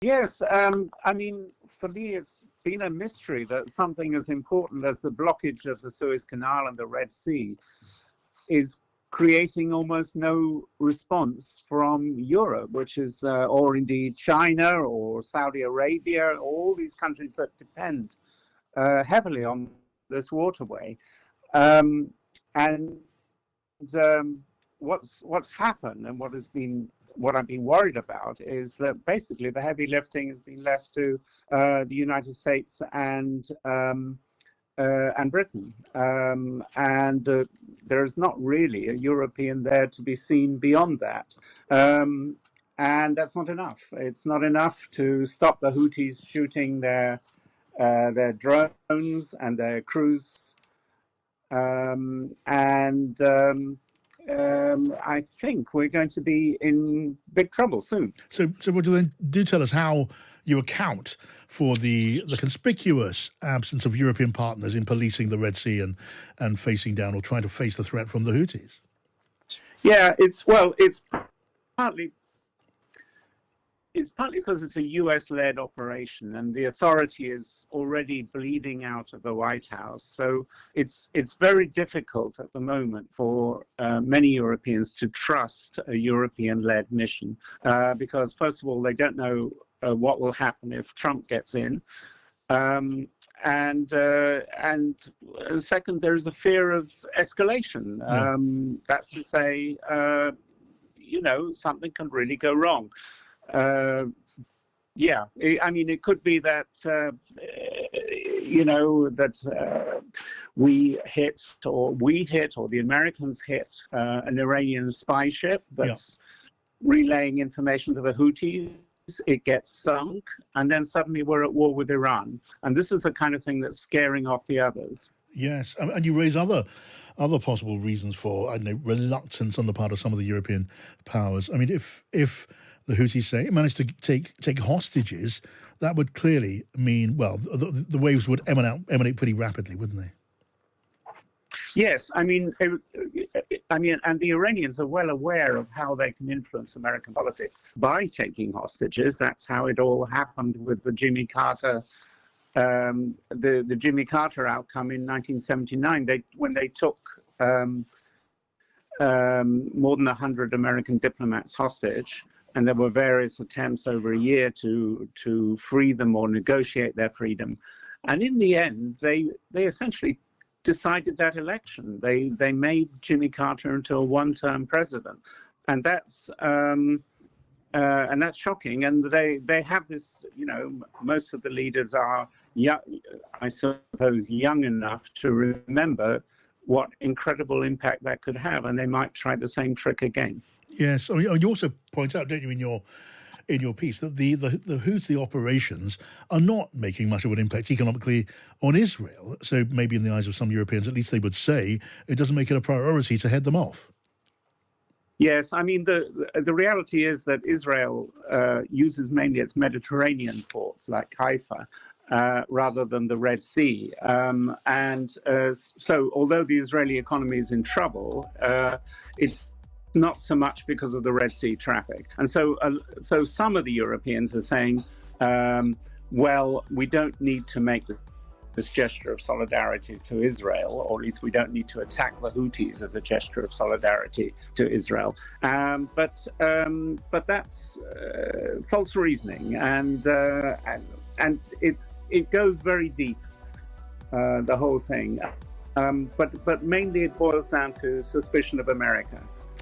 Yes, I mean, for me, it's been a mystery that something as important as the blockage of the Suez Canal and the Red Sea is creating almost no response from Europe, which is, or indeed China or Saudi Arabia, all these countries that depend heavily on this waterway. Um, and what's happened and what I've been worried about is that basically the heavy lifting has been left to the United States and Britain, and there's not really a European there to be seen beyond that. And that's not enough. It's not enough to stop the Houthis shooting their drones and their cruise. I think we're going to be in big trouble soon. So would you then do tell us how you account for the conspicuous absence of European partners in policing the Red Sea and facing down or trying to face the threat from the Houthis? Yeah, it's partly because it's a US-led operation, and the authority is already bleeding out of the White House. So it's very difficult at the moment for many Europeans to trust a European-led mission because, first of all, they don't know what will happen if Trump gets in, and second, there's a fear of escalation. That's to say, something can really go wrong. I mean, it could be that we hit, or the Americans hit an Iranian spy ship that's relaying information to the Houthis. It gets sunk, and then suddenly we're at war with Iran. And this is the kind of thing that's scaring off the others. Yes, and you raise other possible reasons for, I don't know, reluctance on the part of some of the European powers. I mean, if the Houthis say managed to take hostages, that would clearly mean, well, the waves would emanate pretty rapidly, wouldn't they? Yes, I mean, and the Iranians are well aware of how they can influence American politics by taking hostages. That's how it all happened with the Jimmy Carter, the Jimmy Carter outcome in 1979. When they took more than 100 American diplomats hostage, and there were various attempts over a year to free them or negotiate their freedom, and in the end, they essentially decided that election. They made Jimmy Carter into a one-term president, and that's shocking. And they have this, most of the leaders are young, I suppose, young enough to remember what incredible impact that could have, and they might try the same trick again. Yes, I mean, you also point out, don't you, in your piece, that the Houthi operations are not making much of an impact economically on Israel. So maybe in the eyes of some Europeans, at least they would say it doesn't make it a priority to head them off. Yes, I mean, the reality is that Israel uses mainly its Mediterranean ports like Haifa rather than the Red Sea. So although the Israeli economy is in trouble, it's not so much because of the Red Sea traffic. And so some of the Europeans are saying, well, we don't need to make this gesture of solidarity to Israel, or at least we don't need to attack the Houthis as a gesture of solidarity to Israel. But that's false reasoning, and it goes very deep, the whole thing. But mainly it boils down to suspicion of America.